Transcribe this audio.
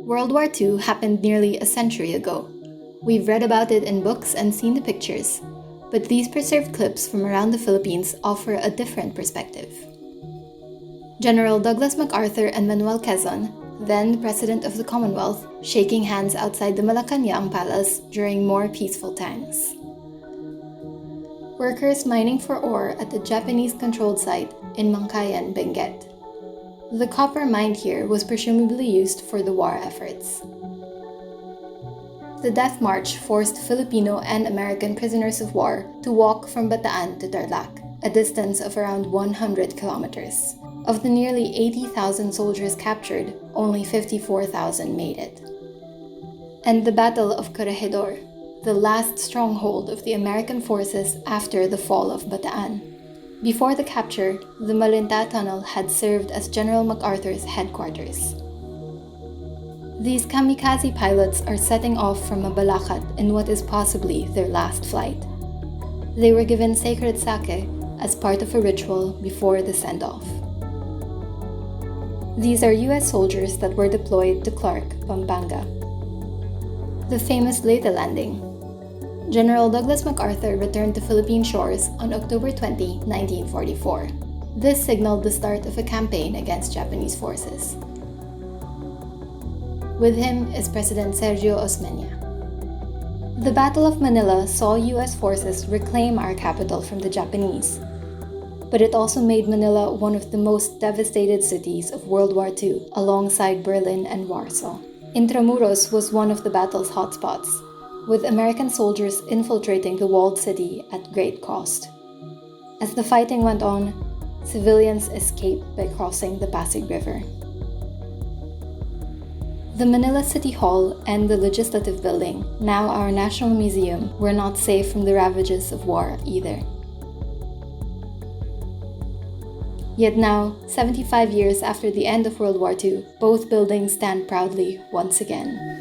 World War II happened nearly a century ago. We've read about it in books and seen the pictures, but these preserved clips from around the Philippines offer a different perspective. General Douglas MacArthur and Manuel Quezon, then President of the Commonwealth, shaking hands outside the Malacanang Palace during more peaceful times. Workers mining for ore at the Japanese-controlled site in Mangkayan, Benguet. The copper mined here was presumably used for the war efforts. The Death March forced Filipino and American prisoners of war to walk from Bataan to Tarlac, a distance of around 100 kilometers. Of the nearly 80,000 soldiers captured, only 54,000 made it. And the Battle of Corregidor, the last stronghold of the American forces after the fall of Bataan. Before the capture, the MALINTA tunnel had served as General MacArthur's headquarters. These kamikaze pilots are setting off from Mabalacat in what is possibly their last flight. They were given sacred sake as part of a ritual before the send-off. These are US soldiers that were deployed to Clark, Pampanga. The famous Leyte landing. General Douglas MacArthur returned to Philippine shores on October 20, 1944. This signaled the start of a campaign against Japanese forces. With him is President Sergio Osmeña. The Battle of Manila saw US forces reclaim our capital from the Japanese, but it also made Manila one of the most devastated cities of World War II, alongside Berlin and Warsaw. Intramuros was one of the battle's hotspots, with American soldiers infiltrating the walled city at great cost. As the fighting went on, civilians escaped by crossing the Pasig River. The Manila City Hall and the Legislative Building, now our National Museum, were not safe from the ravages of war either. Yet now, 75 years after the end of World War II, both buildings stand proudly once again.